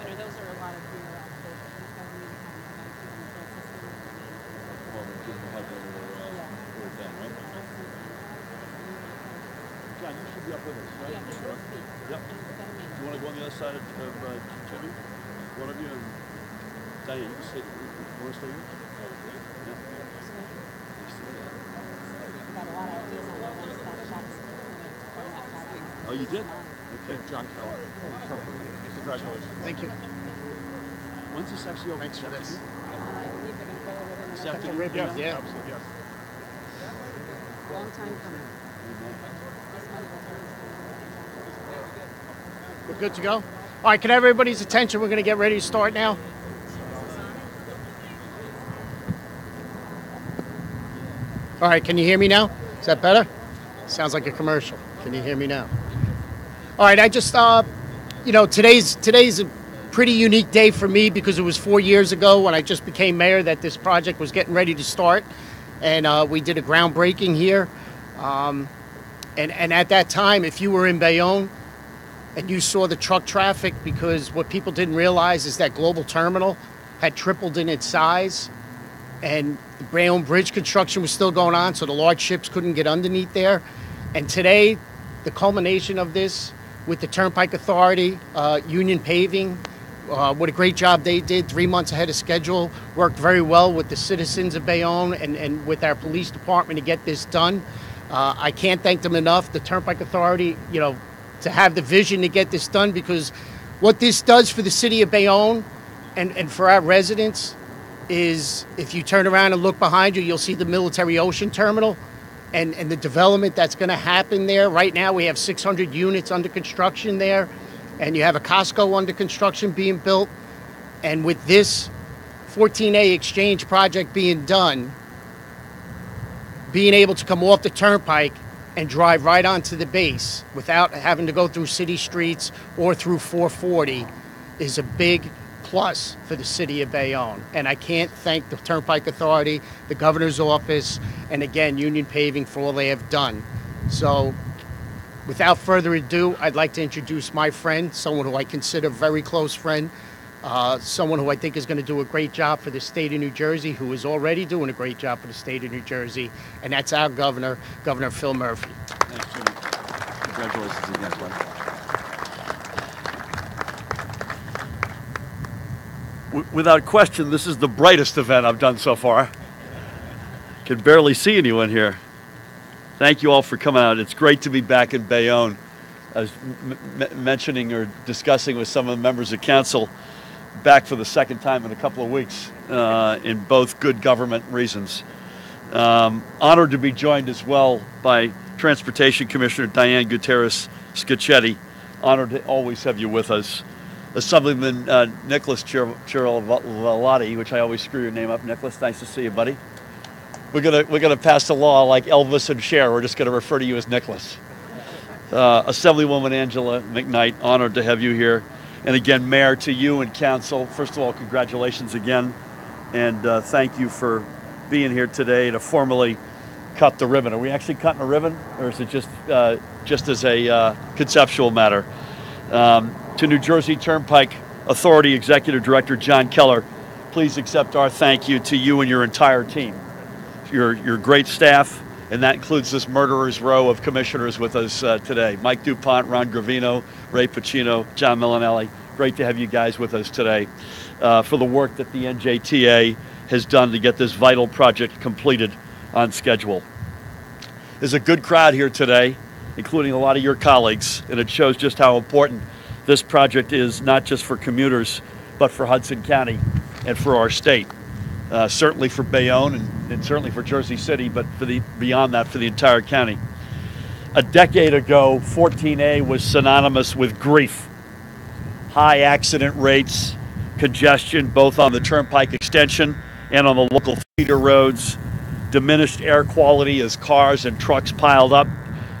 sure. Those are a lot of your the Well, we'll give them a hug when we're done, right? John, you should be up with us, right? Yeah, sure. Yep. You want to go on the other side of Jimmy? One of you and Diane, you can sit. You want to stay here? Yeah. Got a lot of ideas on that one-stop shops. Oh, you did? Okay. John Keller. Congratulations. Thank you. When's this actually over? Thanks for this. I believe they're going to go over them. This afternoon? Ribbons, yeah. Absolutely, yes. Long time coming. We're good to go? All right, can I have everybody's attention? We're going to get ready to start now. All right, can you hear me now? Is that better? Sounds like a commercial. Can you hear me now? All right, I just, today's a pretty unique day for me because it was 4 years ago when I just became mayor that this project was getting ready to start. And we did a groundbreaking here. And at that time, if you were in Bayonne and you saw the truck traffic, because what people didn't realize is that global terminal had tripled in its size, and the Bayonne Bridge construction was still going on, so the large ships couldn't get underneath there. And today, the culmination of this with the Turnpike Authority, Union Paving, what a great job they did, 3 months ahead of schedule, worked very well with the citizens of Bayonne and with our police department to get this done. I can't thank them enough, the Turnpike Authority, to have the vision to get this done, because what this does for the city of Bayonne and for our residents is, if you turn around and look behind you, you'll see the military ocean terminal and the development that's going to happen there. Right now we have 600 units under construction there, and you have a Costco under construction being built. And with this 14A exchange project being done, being able to come off the turnpike and drive right onto the base without having to go through city streets or through 440 is a big plus for the city of Bayonne. And I can't thank the Turnpike Authority, the governor's office, and again, Union Paving for all they have done. So without further ado, I'd like to introduce my friend, someone who I consider a very close friend, someone who I think is going to do a great job for the state of New Jersey, who is already doing a great job for the state of New Jersey, and that's our governor, Governor Phil Murphy. Thanks, Jimmy. Congratulations again, buddy. Without question, this is the brightest event I've done so far. Can barely see anyone here. Thank you all for coming out. It's great to be back in Bayonne. I was mentioning or discussing with some of the members of council, back for the second time in a couple of weeks, in both good government reasons. Honored to be joined as well by Transportation Commissioner Diane Gutierrez-Scacchetti. Honored to always have you with us. Assemblyman Nicholas Cirillotti, which I always screw your name up. Nicholas, nice to see you, buddy. We're gonna pass a law like Elvis and Cher. We're just gonna refer to you as Nicholas. Assemblywoman Angela McKnight, honored to have you here. And again, Mayor, to you and Council, first of all, congratulations again. And thank you for being here today to formally cut the ribbon. Are we actually cutting a ribbon, or is it just as a conceptual matter? To New Jersey Turnpike Authority Executive Director John Keller, please accept our thank you to you and your entire team. Your great staff, and that includes this murderer's row of commissioners with us today. Mike DuPont, Ron Gravino, Ray Pacino, John Millinelli. Great to have you guys with us today for the work that the NJTA has done to get this vital project completed on schedule. There's a good crowd here today, including a lot of your colleagues, and it shows just how important this project is, not just for commuters, but for Hudson County and for our state. Certainly for Bayonne and certainly for Jersey City, but beyond that, for the entire county. A decade ago, 14A was synonymous with grief. High accident rates, congestion, both on the Turnpike extension and on the local feeder roads, diminished air quality as cars and trucks piled up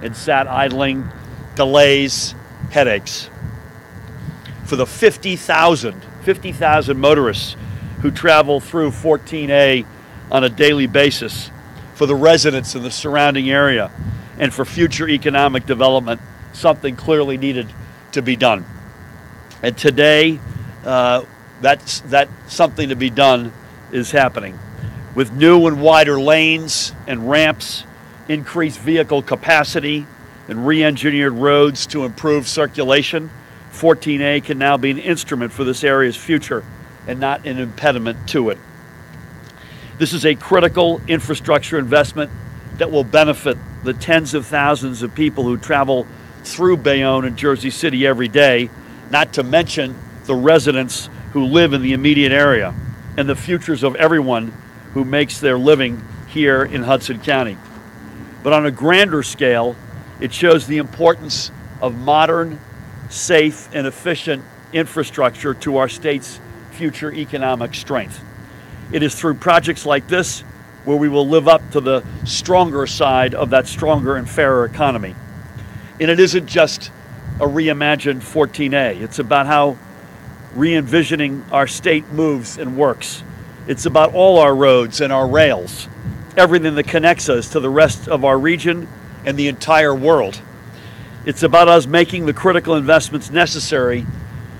and sat idling, delays, headaches. For the 50,000 motorists who travel through 14A on a daily basis, for the residents in the surrounding area, and for future economic development, something clearly needed to be done. And today, that something to be done is happening. With new and wider lanes and ramps, increased vehicle capacity, and re-engineered roads to improve circulation, 14A can now be an instrument for this area's future and not an impediment to it. This is a critical infrastructure investment that will benefit the tens of thousands of people who travel through Bayonne and Jersey City every day, not to mention the residents who live in the immediate area and the futures of everyone who makes their living here in Hudson County. But on a grander scale, it shows the importance of modern, safe, and efficient infrastructure to our state's future economic strength. It is through projects like this where we will live up to the stronger side of that stronger and fairer economy. And it isn't just a reimagined 14A. It's about how re-envisioning our state moves and works. It's about all our roads and our rails, everything that connects us to the rest of our region and the entire world. It's about us making the critical investments necessary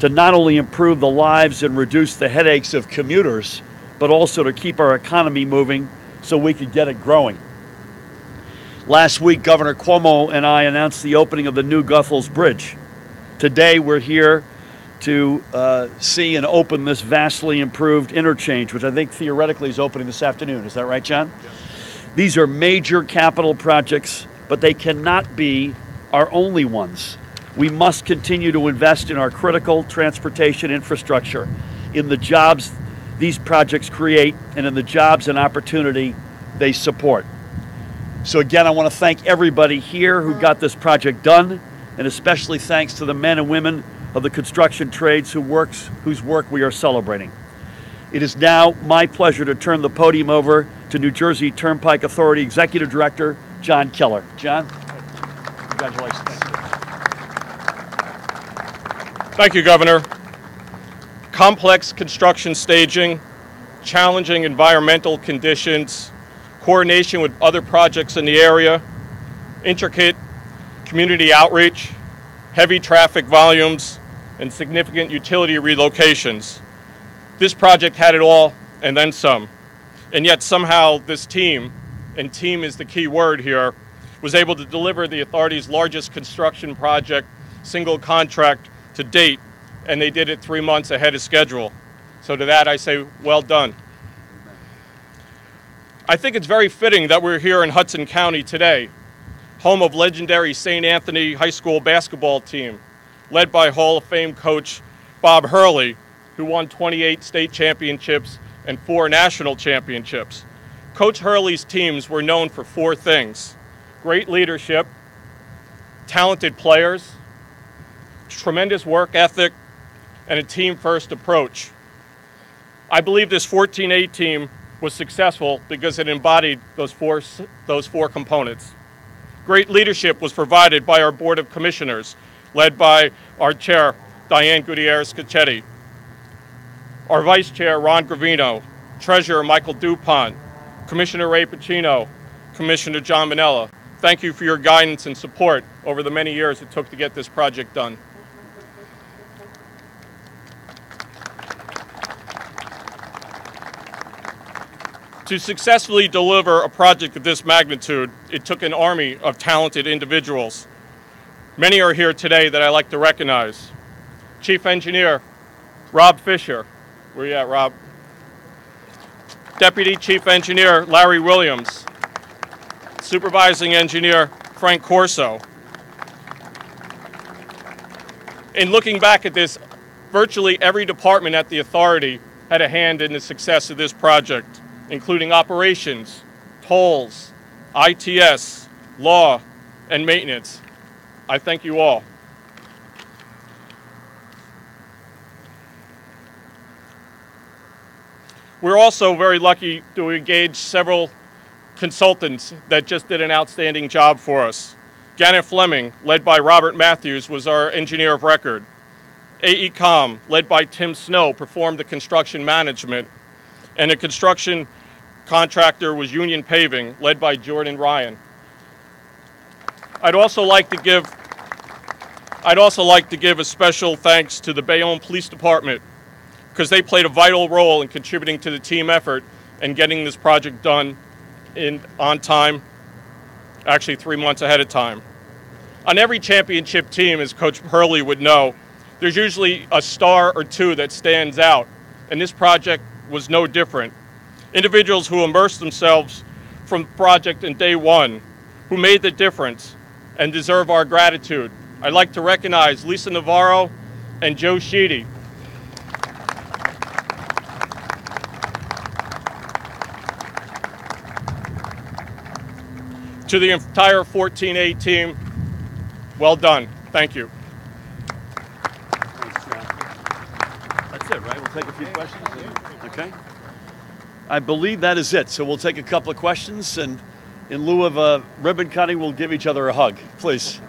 to not only improve the lives and reduce the headaches of commuters, but also to keep our economy moving so we could get it growing. Last week, Governor Cuomo and I announced the opening of the new Guthels Bridge. Today, we're here to see and open this vastly improved interchange, which I think theoretically is opening this afternoon. Is that right, John? Yes. These are major capital projects, but they cannot be our only ones. We must continue to invest in our critical transportation infrastructure, in the jobs these projects create, and in the jobs and opportunity they support. So again, I want to thank everybody here who got this project done, and especially thanks to the men and women of the construction trades whose work we are celebrating. It is now my pleasure to turn the podium over to New Jersey Turnpike Authority Executive Director, John Keller. John, congratulations. Thank you, Governor. Complex construction staging, challenging environmental conditions, coordination with other projects in the area, intricate community outreach, heavy traffic volumes, and significant utility relocations. This project had it all and then some. And yet somehow this team, and team is the key word here, was able to deliver the authority's largest construction project, single contract to date, and they did it 3 months ahead of schedule. So to that I say, well done. I think it's very fitting that we're here in Hudson County today, home of legendary St. Anthony High School basketball team, led by Hall of Fame coach Bob Hurley, who won 28 state championships and 4 national championships. Coach Hurley's teams were known for 4 things: great leadership, talented players, tremendous work ethic, and a team-first approach. I believe this 14A team was successful because it embodied those four components. Great leadership was provided by our Board of Commissioners, led by our Chair, Diane Gutierrez-Cacchetti, our Vice Chair, Ron Gravino, Treasurer, Michael DuPont, Commissioner Ray Pacino, Commissioner John Manella. Thank you for your guidance and support over the many years it took to get this project done. To successfully deliver a project of this magnitude, it took an army of talented individuals. Many are here today that I like to recognize. Chief Engineer, Rob Fisher. Where you at, Rob? Deputy Chief Engineer, Larry Williams. Supervising Engineer, Frank Corso. In looking back at this, virtually every department at the authority had a hand in the success of this project, including operations, tolls, ITS, law, and maintenance. I thank you all. We're also very lucky to engage several consultants that just did an outstanding job for us. Gannett Fleming, led by Robert Matthews, was our engineer of record. AECOM, led by Tim Snow, performed the construction management. And the construction contractor was Union Paving, led by Jordan Ryan. I'd also like to give a special thanks to the Bayonne Police Department, because they played a vital role in contributing to the team effort and getting this project done on time, actually 3 months ahead of time. On every championship team, as Coach Hurley would know, there's usually a star or two that stands out, and this project was no different. Individuals who immersed themselves from the project in day one, who made the difference and deserve our gratitude. I'd like to recognize Lisa Navarro and Joe Sheedy. To the entire 14A team, well done. Thank you. That's it, right? We'll take a few questions. Okay. I believe that is it. So we'll take a couple of questions, and in lieu of a ribbon cutting, we'll give each other a hug, please.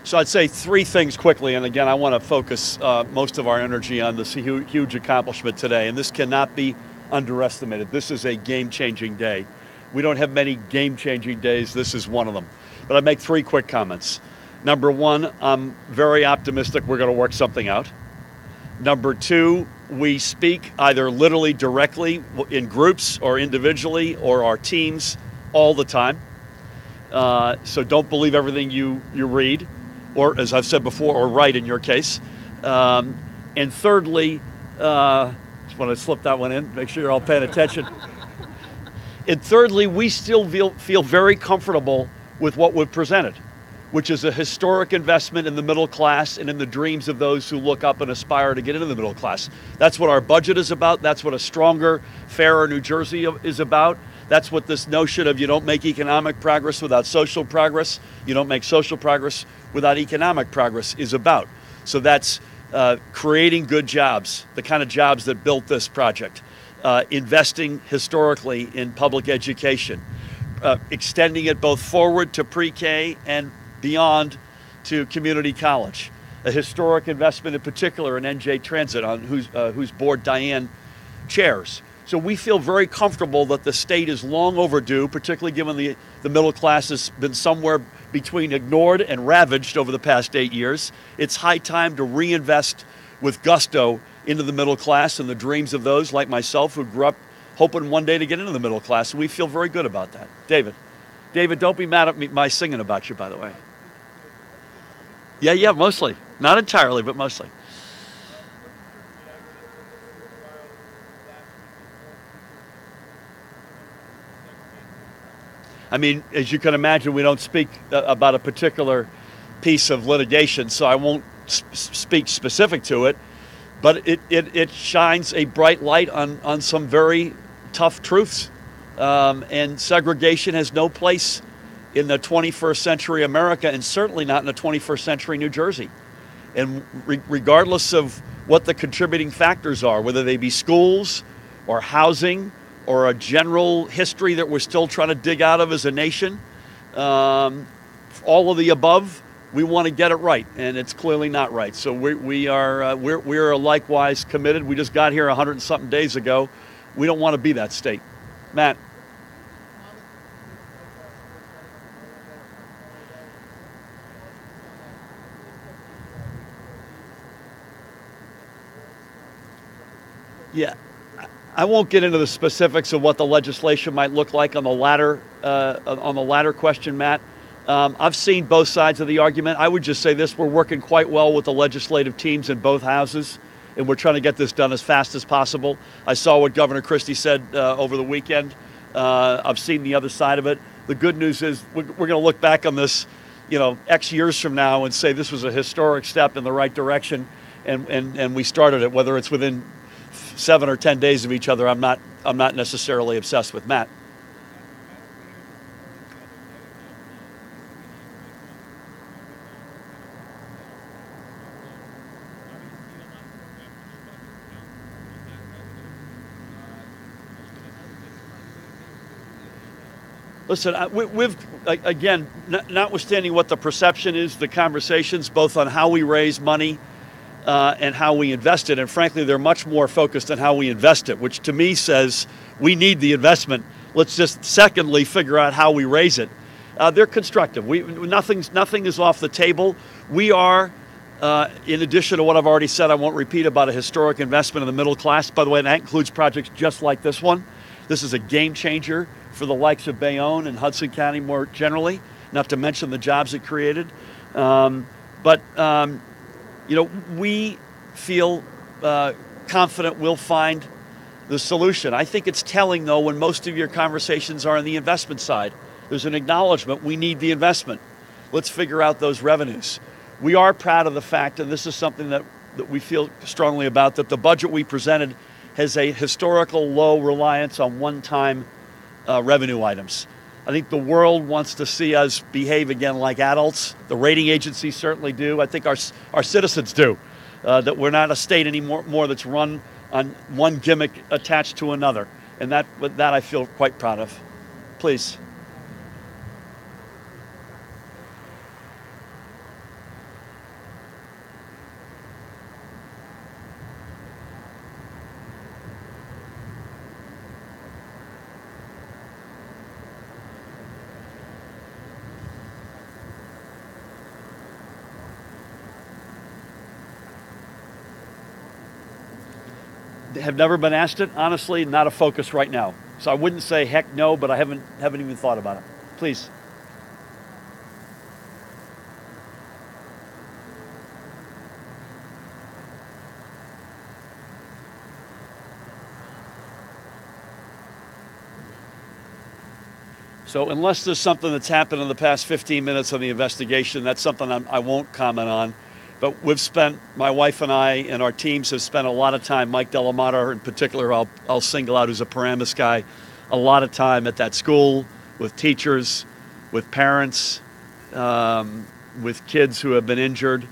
So I'd say three things quickly, and again, I want to focus most of our energy on this huge accomplishment today, and this cannot be underestimated. This is a game-changing day. We don't have many game-changing days. This is one of them. But I'd make three quick comments. Number one, I'm very optimistic we're going to work something out. Number two, we speak either literally directly in groups or individually or our teams all the time. So don't believe everything you read, or as I've said before, or write in your case. And thirdly, just want to slip that one in, make sure you're all paying attention. And thirdly, we still feel very comfortable with what we've presented, which is a historic investment in the middle class and in the dreams of those who look up and aspire to get into the middle class. That's what our budget is about. That's what a stronger, fairer New Jersey is about. That's what this notion of you don't make economic progress without social progress, you don't make social progress without economic progress is about. So that's creating good jobs, the kind of jobs that built this project, investing historically in public education, extending it both forward to pre-K and beyond to community college, a historic investment in particular in NJ Transit, on whose board Diane chairs. So we feel very comfortable that the state is long overdue, particularly given the middle class has been somewhere between ignored and ravaged over the past 8 years. It's high time to reinvest with gusto into the middle class and the dreams of those like myself who grew up hoping one day to get into the middle class. And we feel very good about that. David, don't be mad at me, my singing about you, by the way. Yeah, mostly. Not entirely, but mostly. I mean, as you can imagine, we don't speak about a particular piece of litigation, so I won't speak specific to it, but it shines a bright light on some very tough truths. And segregation has no place in the 21st century America, and certainly not in the 21st century New Jersey. And regardless of what the contributing factors are, whether they be schools or housing or a general history that we're still trying to dig out of as a nation, all of the above, we want to get it right, and it's clearly not right. So we're likewise committed. We just got here 100 and something days ago. We don't want to be that state. Matt. Yeah, I won't get into the specifics of what the legislation might look like on the latter question, Matt. I've seen both sides of the argument. I would just say this: we're working quite well with the legislative teams in both houses, and we're trying to get this done as fast as possible. I saw what Governor Christie said over the weekend. I've seen the other side of it. The good news is we're going to look back on this, X years from now and say this was a historic step in the right direction, and we started it. Whether it's within 7 or 10 days of each other, I'm not necessarily obsessed with. Matt. Listen, we've, again, notwithstanding what the perception is, the conversations, both on how we raise money and how we invest it, and frankly, they're much more focused on how we invest it, which to me says we need the investment. Let's just, secondly, figure out how we raise it. They're constructive. Nothing is off the table. We are, in addition to what I've already said, I won't repeat about a historic investment in the middle class. By the way, that includes projects just like this one. This is a game changer for the likes of Bayonne and Hudson County more generally, not to mention the jobs it created. We feel confident we'll find the solution. I think it's telling, though, when most of your conversations are on the investment side. There's an acknowledgement we need the investment. Let's figure out those revenues. We are proud of the fact, and this is something that we feel strongly about, that the budget we presented has a historical low reliance on one-time revenue items. I think the world wants to see us behave again like adults. The rating agencies certainly do. I think our citizens do. That we're not a state anymore that's run on one gimmick attached to another. And that I feel quite proud of. Please. Have never been asked it. Honestly, not a focus right now. So I wouldn't say heck no, but I haven't even thought about it. Please. So unless there's something that's happened in the past 15 minutes of the investigation, that's something I won't comment on. But we've spent, my wife and I and our teams have spent a lot of time, Mike Delamater in particular, I'll single out, who's a Paramus guy, a lot of time at that school with teachers, with parents, with kids who have been injured.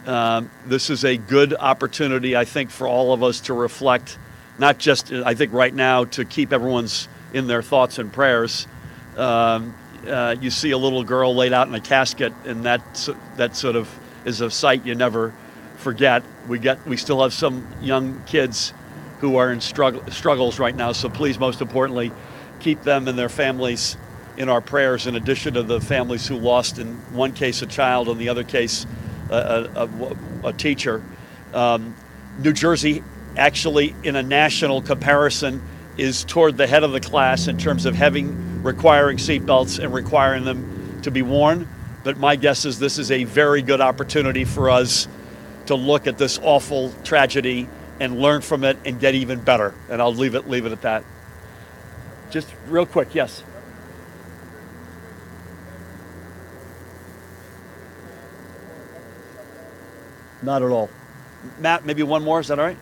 This is a good opportunity, I think, for all of us to reflect, not just, I think right now, to keep everyone's in their thoughts and prayers. You see a little girl laid out in a casket, and that sort of is a sight you never forget. We still have some young kids who are in struggles right now, so please, most importantly, keep them and their families in our prayers, in addition to the families who lost, in one case, a child, in the other case, a teacher. New Jersey, actually, in a national comparison, is toward the head of the class in terms of requiring seatbelts and requiring them to be worn. But my guess is this is a very good opportunity for us to look at this awful tragedy and learn from it and get even better. And I'll leave it at that. Just real quick, yes. Not at all. Matt, maybe one more, is that all right?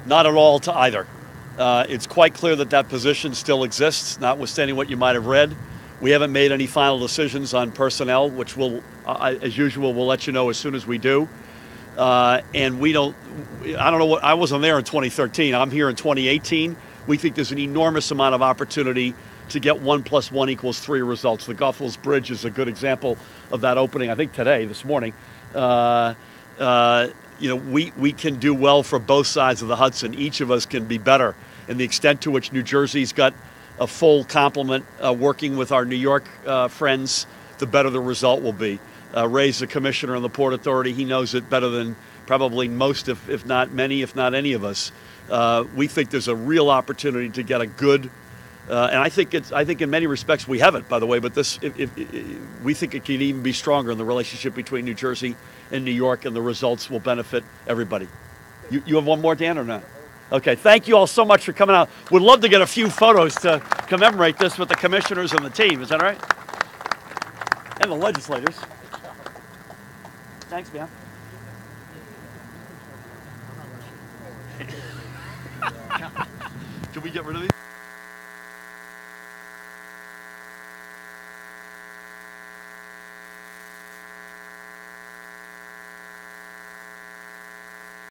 Not at all to either. It's quite clear that position still exists, notwithstanding what you might have read. We haven't made any final decisions on personnel, which as usual, we'll let you know as soon as we do. And I don't know I wasn't there in 2013. I'm here in 2018. We think there's an enormous amount of opportunity to get 1 + 1 = 3 results. The Goethals Bridge is a good example of that opening, I think this morning. We can do well for both sides of the Hudson. Each of us can be better. And the extent to which New Jersey's got a full complement working with our New York friends, the better the result will be. Ray's the commissioner on the Port Authority. He knows it better than probably most, if not many, if not any of us. We think there's a real opportunity to get a good, and I think in many respects we have it, by the way, but we think it can even be stronger in the relationship between New Jersey and New York, and the results will benefit everybody. You have one more, Dan, or not? Okay, thank you all so much for coming out. Would love to get a few photos to commemorate this with the commissioners and the team. Is that all right? And the legislators. Thanks, man. Can we get rid of these?